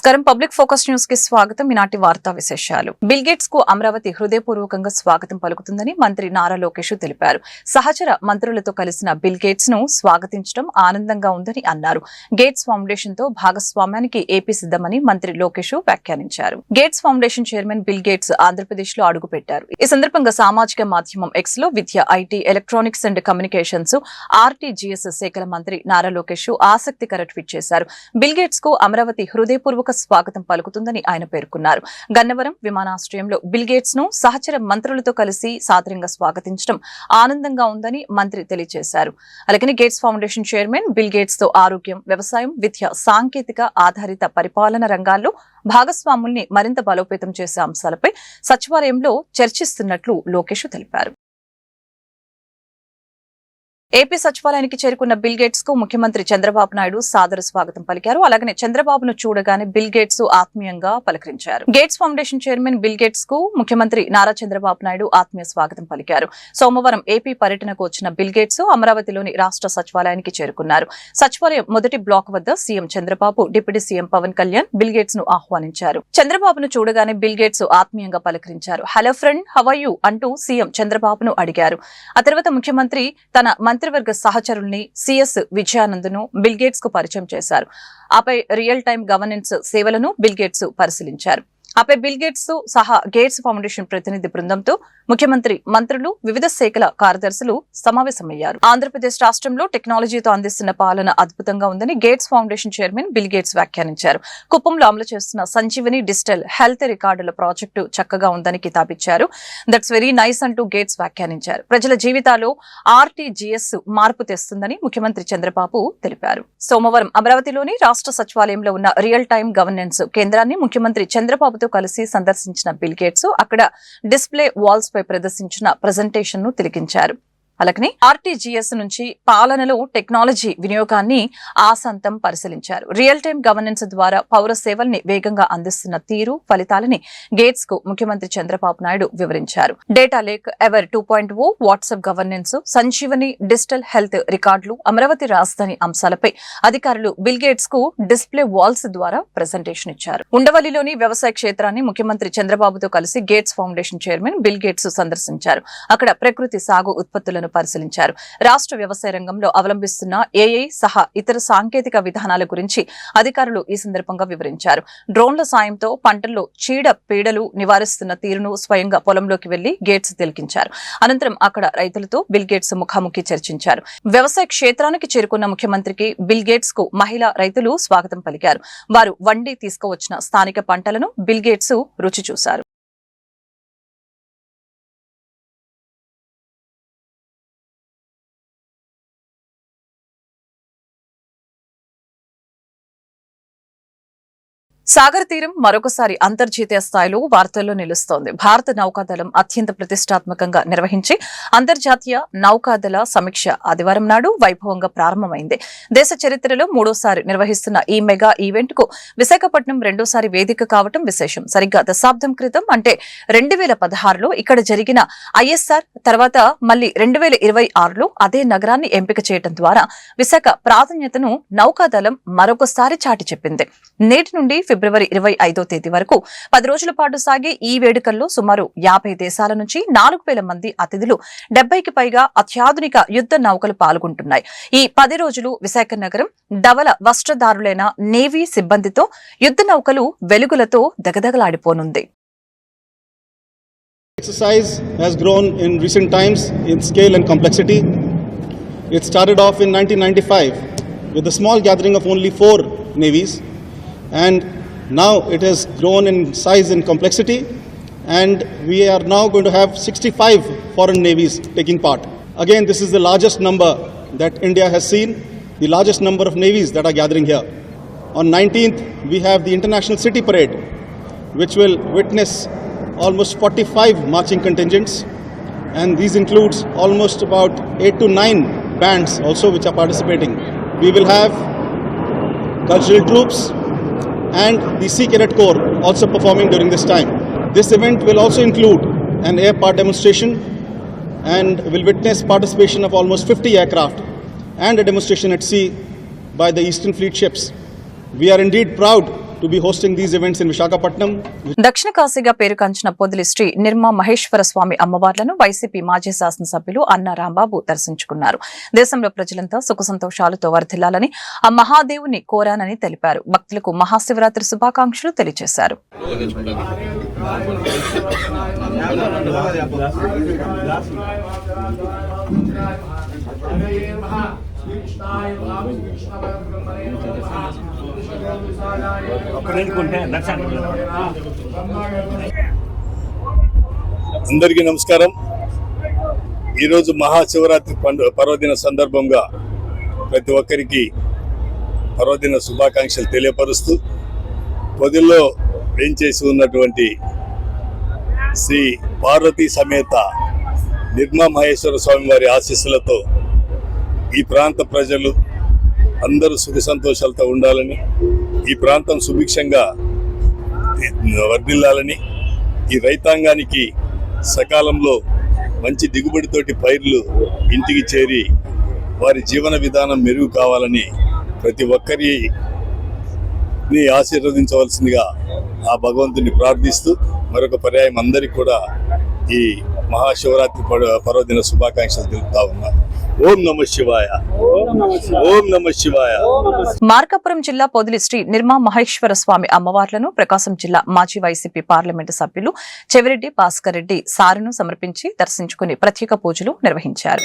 నమస్కారం. Public focus news కి స్వాగతం. ఈనాటి వార్తా విశేషాలు. బిల్ గేట్స్ కు అమరావతి హృదయపూర్వకంగా స్వాగతం పలుకుతుందని మంత్రి నారా లోకేష్ తెలిపారు. సహచర మంత్రులతో కలిసిన బిల్ గేట్స్ ను స్వాగతించడం ఆనందంగా ఉందని అన్నారు. గేట్స్ ఫౌండేషన్ తో భాగస్వామ్యానికి ఏపీ సిద్ధమని మంత్రి లోకేష్ వ్యాఖ్యానించారు. Gates Foundation chairman Bill Gates Andhra Pradesh లో అడుగుపెట్టారు. ఈ సందర్భంగా సామాజిక మాధ్యమం ఎక్స్ లో విద్య, IT, electronics and communications, RTGS శాఖల మంత్రి నారా లోకేష్ ఆసక్తికర ట్వీట్ చేశారు. బిల్ గేట్స్ కు అమరావతి హృదయపూర్వక స్వాగతం పలుకుతుందని ఆయన పేర్కొన్నారు. గన్నవరం విమానాశ్రయంలో బిల్ గేట్స్ ను సహచర మంత్రులతో కలిసి సాదరంగా స్వాగతించడం ఆనందంగా ఉందని మంత్రి తెలియజేశారు. అలాగే gates Foundation chairman Bill gates తో ఆరోగ్యం, వ్యవసాయం, విద్య, సాంకేతిక ఆధారిత పరిపాలన రంగాల్లో భాగస్వాముల్ని మరింత బలోపేతం చేసే అంశాలపై సచివాలయంలో చర్చిస్తున్నట్లు లోకేష్ తెలిపారు. ఏపీ సచివాలయానికి చేరుకున్న బిల్ గేట్స్ కు ముఖ్యమంత్రి చంద్రబాబు నాయుడు సాదర స్వాగతం పలికారు. అలాగే చంద్రబాబును చూడగానే బిల్ గేట్స్ ఆత్మీయంగా పలకరించారు. Gates Foundation chairman Bill Gates కు ముఖ్యమంత్రి నారా చంద్రబాబు నాయుడు ఆత్మీయ స్వాగతం పలికారు. సోమవారం ఏపీ పర్యటనకు వచ్చిన బిల్ గేట్స్ అమరావతిలోని రాష్ట్ర సచివాలయానికి చేరుకున్నారు. సచివాలయం మొదటి బ్లాక్ వద్ద CM Chandrababu, deputy CM Pawan Kalyan Bill Gates ను ఆహ్వానించారు. చంద్రబాబును చూడగానే బిల్ గేట్స్ ఆత్మీయంగా పలకరించారు. Hello friend, how are you అంటూ సీఎం చంద్రబాబును అడిగారు. ఆ తర్వాత ముఖ్యమంత్రి తన మంత్రివర్గ సహచరుల్ని సిఎస్ విజయానందను బిల్ గేట్స్ కు పరిచయం చేశారు. ఆపై రియల్ టైమ్ గవర్నెన్స్ సేవలను బిల్ గేట్స్ పరిశీలించారు. ఆపై బిల్ గేట్స్ సహా గేట్స్ ఫౌండేషన్ ప్రతినిధి బృందంతో ముఖ్యమంత్రి, మంత్రులు, వివిధ శాఖల కార్యదర్శులు సమావేశమయ్యారు. ఆంధ్రప్రదేశ్ రాష్ట్రంలో టెక్నాలజీతో అందిస్తున్న పాలన అద్భుతంగా ఉందని gates Foundation chairman Bill gates వ్యాఖ్యానించారు. కుప్పంలో అమలు చేస్తున్న సంజీవని డిజిటల్ హెల్త్ రికార్డుల ప్రాజెక్టు చక్కగా ఉందని కితాబిచ్చారు. దట్స్ వెరీ నైస్ అంటూ గేట్స్ వ్యాఖ్యానించారు. ప్రజల జీవితాల్లో ఆర్టీజీఎస్ మార్పు తెస్తుందని ముఖ్యమంత్రి చంద్రబాబు తెలిపారు. సోమవారం అమరావతిలోని రాష్ట్ర సచివాలయంలో ఉన్న రియల్ టైమ్ గవర్నెన్స్ కేంద్రాన్ని ముఖ్యమంత్రి చంద్రబాబు కలిసి సందర్శించిన బిల్ గేట్స్ అక్కడ డిస్ప్లే వాల్స్ పై ప్రదర్శించిన ప్రెజెంటేషన్ ను తిలకించారు. అలాగే ఆర్టీజీఎస్ నుంచి పాలనలో టెక్నాలజీ వినియోగాన్ని ఆసాంతం పరిశీలించారు. రియల్ టైమ్ గవర్నెన్స్ ద్వారా పౌర సేవల్ని వేగంగా అందిస్తున్న తీరు, ఫలితాలని గేట్స్ కు ముఖ్యమంత్రి చంద్రబాబు నాయుడు వివరించారు. Data lake, ever 2.0, WhatsApp governance, Sanjeevani digital health రికార్డులు, అమరావతి రాజధాని అంశాలపై అధికారులు బిల్ గేట్స్ కు డిస్ప్లే వాల్స్ ద్వారా ప్రెజెంటేషన్ ఇచ్చారు. ఉండవల్లిలోని వ్యవసాయ క్షేత్రాన్ని ముఖ్యమంత్రి చంద్రబాబుతో కలిసి gates Foundation chairman Bill gates సందర్శించారు. అక్కడ ప్రకృతి సాగు ఉత్పత్తులను పరిశీలించారు. రాష్ట్ర వ్యవసాయ రంగంలో అవలంబిస్తున్న ఏఐ సహా ఇతర సాంకేతిక విధానాల గురించి అధికారులు ఈ సందర్భంగా వివరించారు. డ్రోన్ల సాయంతో పంటల్లో చీడ పీడలు నివారిస్తున్న తీరును స్వయంగా పొలంలోకి వెళ్లి గేట్స్ తిలకించారు. అనంతరం అక్కడ రైతులతో బిల్ గేట్స్ ముఖాముఖి చర్చించారు. వ్యవసాయ క్షేత్రానికి చేరుకున్న ముఖ్యమంత్రికి బిల్ గేట్స్ కు మహిళా రైతులు స్వాగతం పలికారు. వారు వండి తీసుకువచ్చిన స్థానిక పంటలను బిల్ గేట్స్ రుచి చూశారు. సాగర్ తీరం మరొకసారి అంతర్జాతీయ స్థాయిలో వార్తల్లో నిలుస్తోంది. భారత నౌకాదళం అత్యంత ప్రతిష్టాత్మకంగా నిర్వహించి అంతర్జాతీయ నౌకాదళ సమీక్ష ఆదివారం నాడు వైభవంగా ప్రారంభమైంది. దేశ చరిత్రలో మూడోసారి నిర్వహిస్తున్న ఈ మెగా ఈవెంట్ కు విశాఖపట్నం రెండోసారి వేదిక కావటం విశేషం. సరిగ్గా దశాబ్దం క్రితం అంటే 2016లో ఇక్కడ జరిగిన ఐఎస్ఆర్ తర్వాత మళ్లీ 2026లో అదే నగరాన్ని ఎంపిక చేయడం ద్వారా విశాఖ ప్రాధాన్యతను నౌకాదళం మరొకసారి చాటి చెప్పింది. నేటి నుండి ఫిబ్రవరి 25వ తేదీ వరకు 10 రోజుల పాటు సాగే ఈ వేడుకల్లో సుమారు 50 దేశాల నుంచి 4,000 మంది అతిథులు, 70కి పైగా అత్యాధునిక యుద్ధ నౌకలు పాల్గొంటున్నాయి. ఈ 10 రోజులు విశాఖ నగరం ధవల వస్త్రధారులైన నేవీ సిబ్బందితో యుద్ధ నౌకలు వెలుగులతో దగదగలాడిపోనుంది. Exercise has grown in recent times in scale and complexity. It started off in 1995 with a small gathering of only 4 navies, and now it has grown in size and complexity, and we are now going to have 65 foreign navies taking part. Again, this is the largest number that India has seen, the largest number of navies that are gathering here. On 19th, we have the International City Parade, which will witness almost 45 marching contingents, and these includes almost about 8 to 9 bands also which are participating. We will have cultural troops and the Sea Cadet Corps also performing during this time. This event will also include an air part demonstration and will witness participation of almost 50 aircraft and a demonstration at sea by the Eastern Fleet ships. We are indeed proud to be hosting these events in Visakhapatnam. దక్షిణ కాశీగా పేరుగాంచిన పొదిలి శ్రీ నిర్మా మహేశ్వర స్వామి అమ్మవార్లను YCP మాజీ శాసనసభ్యులు అన్న రాంబాబు దర్శించుకున్నారు. దేశంలో ప్రజలంతా సుఖ సంతోషాలతో వర్ధిల్లాలని ఆ మహాదేవుని కోరానని తెలిపారు. భక్తులకు మహాశివరాత్రి శుభాకాంక్షలు తెలియజేశారు. అందరికీ నమస్కారం. ఈరోజు మహాశివరాత్రి పర్వదిన సందర్భంగా ప్రతి ఒక్కరికి పర్వదిన శుభాకాంక్షలు తెలియపరుస్తూ పొదిల్లో వేంచేసి ఉన్నటువంటి శ్రీ పార్వతీ సమేత నిర్మా మహేశ్వర స్వామి వారి ఆశీస్సులతో ఈ ప్రాంత ప్రజలు అందరూ సుఖ సంతోషాలతో ఉండాలని, ఈ ప్రాంతం సుభిక్షంగా వర్ధిల్లాలని, ఈ రైతాంగానికి సకాలంలో మంచి దిగుబడితోటి పైర్లు ఇంటికి చేరి వారి జీవన విధానం మెరుగు కావాలని ప్రతి ఒక్కరిని ఆశీర్వదించవలసిందిగా ఆ భగవంతుని ప్రార్థిస్తూ మరొక పర్యాయం అందరికీ కూడా ఈ మహాశివరాత్రి పర్వదిన శుభాకాంక్షలు తెలుపుతా ఉన్నా. ఓం నమః శివాయ, ఓం నమః శివాయ. మార్కాపురం జిల్లా పొదిలి శ్రీ నిర్మా మహేశ్వర స్వామి అమ్మవార్లను ప్రకాశం జిల్లా మాజీ వైసీపీ పార్లమెంటు సభ్యులు చెవిరెడ్డి భాస్కర్ రెడ్డి సారెను సమర్పించి దర్శించుకుని ప్రత్యేక పూజలు నిర్వహించారు.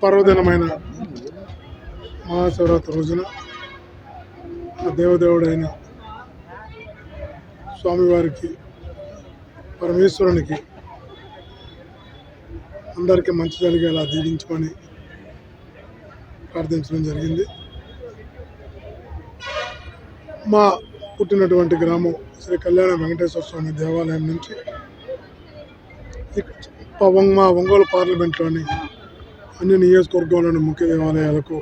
పర్వదినమైన మహాశివరాత్రి రోజున దేవదేవుడైన స్వామివారికి పరమేశ్వరునికి అందరికీ మంచి జరిగేలా దీవించమని ప్రార్థించడం జరిగింది. మా పుట్టినటువంటి గ్రామం శ్రీ కళ్యాణ వెంకటేశ్వర స్వామి దేవాలయం నుంచి మా ఒంగోలు పార్లమెంట్లోని అన్ని నియోజకవర్గంలోని ముఖ్య దేవాలయాలకు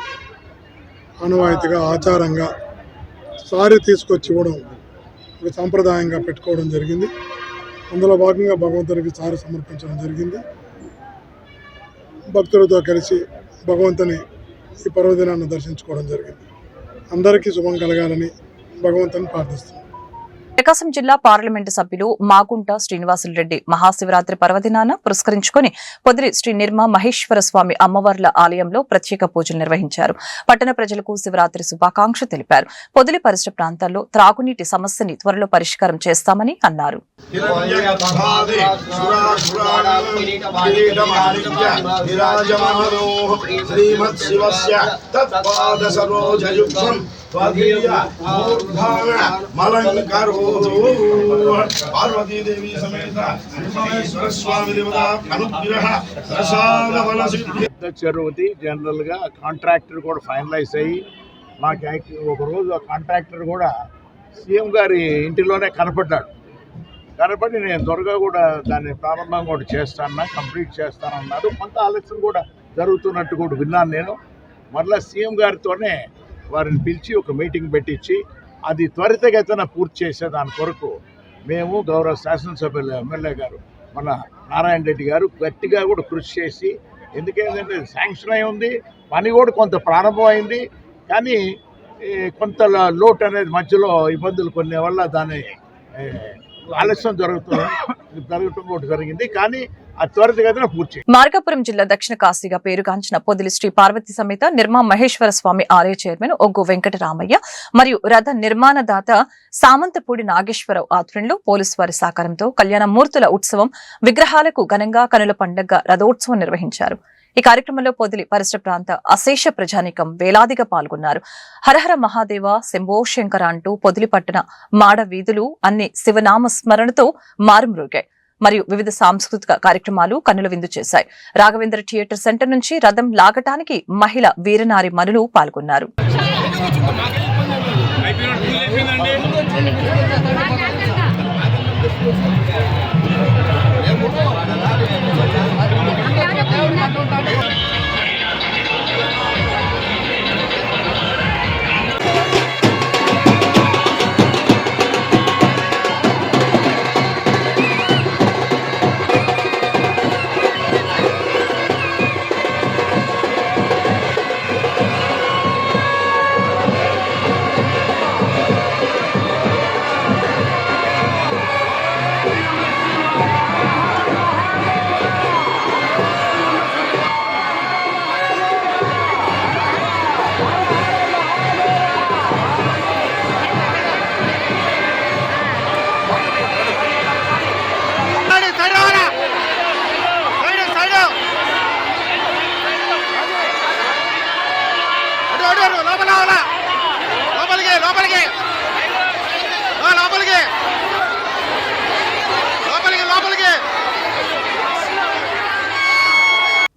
ఆనవాయితీగా ఆచారంగా సారి తీసుకొచ్చి ఇవ్వడం ఒక సాంప్రదాయంగా పెట్టుకోవడం జరిగింది. అందులో భాగంగా భగవంతునికి సారి సమర్పించడం జరిగింది. భక్తులతో కలిసి భగవంతుని ఈ పర్వదినాన్ని దర్శించుకోవడం జరిగింది. అందరికీ శుభం కలగాలని భగవంతుని ప్రార్థిస్తున్నాం. ప్రకాశం జిల్లా పార్లమెంటు సభ్యులు మాగుంట శ్రీనివాసులరెడ్డి మహాశివరాత్రి పర్వదినాన పురస్కరించుకుని పొదిలి శ్రీ నిర్మా మహేశ్వర స్వామి అమ్మవార్ల ఆలయంలో ప్రత్యేక పూజలు నిర్వహించారు. పట్టణ ప్రజలకు శివరాత్రి శుభాకాంక్ష తెలిపారు. పొదిలి పరిసర ప్రాంతాల్లో త్రాగునీటి సమస్యని త్వరలో పరిష్కారం చేస్తామని అన్నారు. పార్వతీదేవి సమేత స్వామి దేవత అనుగ్రహ చెరువుది జనరల్ గా కాంట్రాక్టర్ కూడా ఫైనలైజ్ అయ్యి మాకు ఒకరోజు ఆ కాంట్రాక్టర్ కూడా సీఎం గారి ఇంటిలోనే కనపడి నేను త్వరగా కూడా దాన్ని ప్రారంభం కూడా కంప్లీట్ చేస్తానన్నారు. కొంత ఆలస్యం కూడా జరుగుతున్నట్టు కూడా విన్నాను నేను. మరలా సీఎం గారితోనే వారిని పిలిచి ఒక మీటింగ్ పెట్టించి అది త్వరితగతిన పూర్తి చేసే దాని కొరకు మేము గౌరవ శాసనసభ్యులు ఎమ్మెల్యే గారు మన నారాయణ రెడ్డి గారు గట్టిగా కూడా కృషి చేసి, ఎందుకంటే శాంక్షన్ అయి ఉంది, పని కూడా కొంత ప్రారంభం అయింది, కానీ కొంత లోటు అనేది మధ్యలో ఇబ్బందులు కొన్ని వల్ల దాన్ని ఆలస్యం జరగటం ఒకటి జరిగింది. కానీ అది త్వరితగతిన పూర్తి. మార్కాపురం జిల్లా దక్షిణ కాశీగా పేరుగాంచిన పొదిలి శ్రీ పార్వతి సమేత నిర్మా మహేశ్వర స్వామి ఆలయ చైర్మన్ ఒగ్గు వెంకటరామయ్య మరియు రథ నిర్మాణదాత సామంతపూడి నాగేశ్వరరావు ఆధ్వర్యంలో పోలీసు వారి సహకారంతో కళ్యాణమూర్తుల ఉత్సవం విగ్రహాలకు ఘనంగా కనుల పండుగ రథోత్సవం నిర్వహించారు. ఈ కార్యక్రమంలో పొదిలి పరిసర ప్రాంత అశేష ప్రజానికం వేలాదిగా పాల్గొన్నారు. హరహర మహాదేవ శంభో శంకర అంటూ పొదిలి పట్టణ మాడ వీధులు అన్ని శివనామ స్మరణతో మారుమ్రోగాయి. మరియు వివిధ సాంస్కృతిక కార్యక్రమాలు కన్నుల విందు చేశాయి. రాఘవేంద్ర థియేటర్ సెంటర్ నుంచి రథం లాగటానికి మహిళ వీరనారి మనులు పాల్గొన్నారు.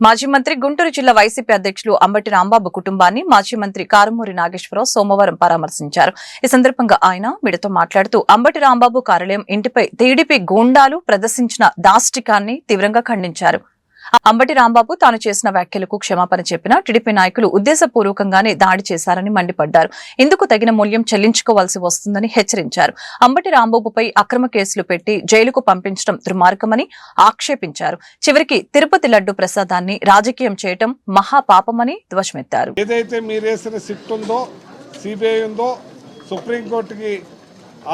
మాజీ మంత్రి గుంటూరు జిల్లా వైసీపీ అధ్యక్షులు అంబటి రాంబాబు కుటుంబాన్ని మాజీ మంత్రి కారుమూరి నాగేశ్వరరావు సోమవారం పరామర్శించారు. ఈ సందర్భంగా ఆయన మీడియాతో మాట్లాడుతూ అంబటి రాంబాబు కార్యాలయం ఇంటిపై టీడీపీ గూండాలు ప్రదర్శించిన దాష్టికాన్ని తీవ్రంగా ఖండించారు. అంబటి రాంబాబు తాను చేసిన వ్యాఖ్యలకు క్షమాపణ చెప్పినా టీడీపీ నాయకులు ఉద్దేశపూర్వకంగానే దాడి చేశారని మండిపడ్డారు. ఇందుకు తగిన మూల్యం చెల్లించుకోవాల్సి వస్తుందని హెచ్చరించారు. అంబటి రాంబాబుపై అక్రమ కేసులు పెట్టి జైలుకు పంపించడం దుర్మార్గమని ఆక్షేపించారు. చివరికి తిరుపతి లడ్డు ప్రసాదాన్ని రాజకీయం చేయడం మహాపాపమని ధ్వజమెత్తారు. ఏదైతే మీరేసిన సిట్ ఉందో, సిబిఐ ఉందో, సుప్రీంకోర్టుకి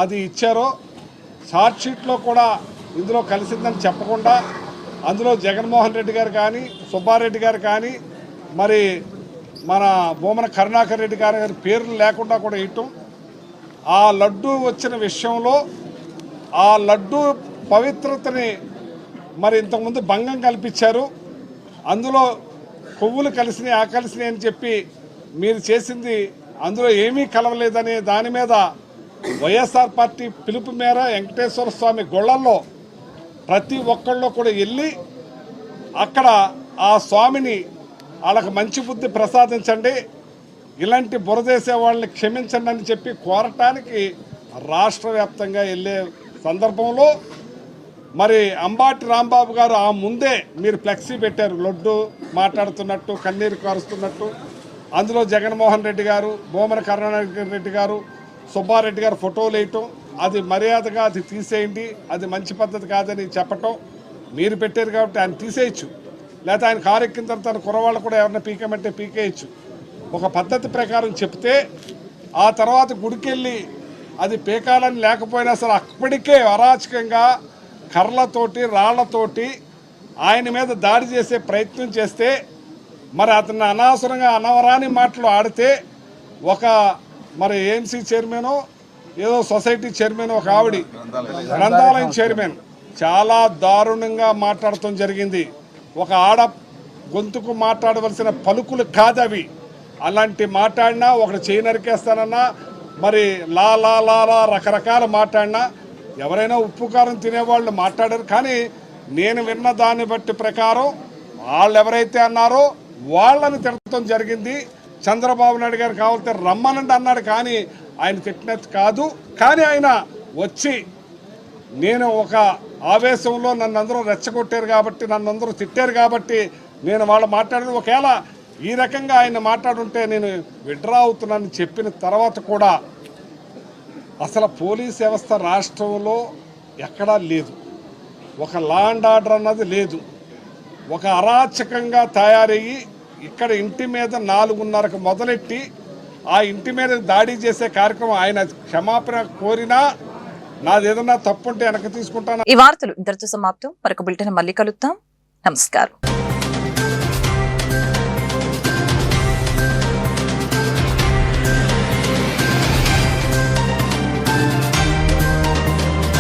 అది ఇచ్చారో, ఛార్జ్ షీట్లో కూడా ఇందులో కలిసిందని చెప్పకుండా అందులో జగన్మోహన్ రెడ్డి గారు కానీ, సుబ్బారెడ్డి గారు కానీ, మరి మన భూమన కరుణాకర్ రెడ్డి గారి పేర్లు లేకుండా కూడా ఇవ్వటం, ఆ లడ్డు వచ్చిన విషయంలో ఆ లడ్డు పవిత్రతని మరి ఇంతకుముందు భంగం కల్పించారు. అందులో కొవ్వులు కలిసినాయి, ఆకలిసినాయి అని చెప్పి మీరు చేసింది అందులో ఏమీ కలవలేదనే దాని మీద వైఎస్ఆర్ పార్టీ పిలుపు మేర వెంకటేశ్వర స్వామి గొళ్ళల్లో ప్రతి ఒక్కళ్ళు కూడా వెళ్ళి అక్కడ ఆ స్వామిని వాళ్ళకి మంచి బుద్ధి ప్రసాదించండి, ఇలాంటి బురదేసే వాళ్ళని క్షమించండి అని చెప్పి కోరటానికి రాష్ట్ర వ్యాప్తంగా వెళ్ళే సందర్భంలో మరి అంబటి రాంబాబు గారు ఆ ముందే మీరు ఫ్లెక్సీ పెట్టారు, లడ్డు మాట్లాడుతున్నట్టు, కన్నీరు కారుస్తున్నట్టు. అందులో జగన్మోహన్ రెడ్డి గారు, భూమన కరుణాకర్ రెడ్డి గారు, సుబ్బారెడ్డి గారు ఫోటోలు వేయటం, అది మర్యాదగా అది తీసేయండి, అది మంచి పద్ధతి కాదని చెప్పటం. మీరు పెట్టారు కాబట్టి ఆయన తీసేయచ్చు, లేకపోతే ఆయన కారు ఎక్కిన తర్వాత కురవాళ్ళు కూడా ఎవరైనా పీకేమంటే పీకేయచ్చు. ఒక పద్ధతి ప్రకారం చెప్తే ఆ తర్వాత గుడికెళ్ళి అది పీకాలని లేకపోయినా సరే అప్పటికే అరాచకంగా కర్రలతోటి రాళ్లతోటి ఆయన మీద దాడి చేసే ప్రయత్నం చేస్తే, మరి అతన్ని అనవసరంగా అనవరాని మాటలు ఆడితే ఒక మరి ఏఎంసీ చైర్మన్, ఏదో సొసైటీ చైర్మన్, ఒక ఆవిడ గ్రంథాలయం చైర్మన్ చాలా దారుణంగా మాట్లాడటం జరిగింది. ఒక ఆడ గొంతుకు మాట్లాడవలసిన పలుకులు కాదవి. అలాంటి మాట్లాడినా ఒకటి చేయి నరికేస్తానన్నా, మరి లా లా లా లా రకరకాల మాట్లాడినా ఎవరైనా ఉప్పు కారం తినేవాళ్ళు మాట్లాడారు. కానీ నేను విన్న దాన్ని బట్టి ప్రకారం వాళ్ళు ఎవరైతే అన్నారో వాళ్ళని తిట్టడం జరిగింది. చంద్రబాబు నాయుడు గారు కావాలంటే రమ్మనండి అన్నాడు, కానీ ఆయన తిట్టినట్టు కాదు. కానీ ఆయన వచ్చి నేను ఒక ఆవేశంలో నన్ను అందరూ రెచ్చగొట్టారు కాబట్టి, నన్ను అందరూ తిట్టారు కాబట్టి నేను వాళ్ళు మాట్లాడేది. ఒకవేళ ఈ రకంగా ఆయన మాట్లాడుంటే నేను విడ్రా అవుతున్నానని చెప్పిన తర్వాత కూడా అసలు పోలీస్ వ్యవస్థ రాష్ట్రంలో ఎక్కడా లేదు, ఒక లా అండ్ ఆర్డర్ అన్నది లేదు. ఒక అరాచకంగా తయారయ్యి ఇక్కడ ఇంటి మీద 4:30కు మొదలెట్టి ఆ ఇంటి మీద దాడి చేసే కార్యక్రమం. ఆయన క్షమాపణ కోరినా నాది ఏదన్నా తప్పు ఉంటే వెనక్కి తీసుకుంటాను. ఈ వార్తలు ఇంతటితో సమాప్తం. మరొక బులెటిన్ మళ్ళీ కలుద్దాం. నమస్కారం.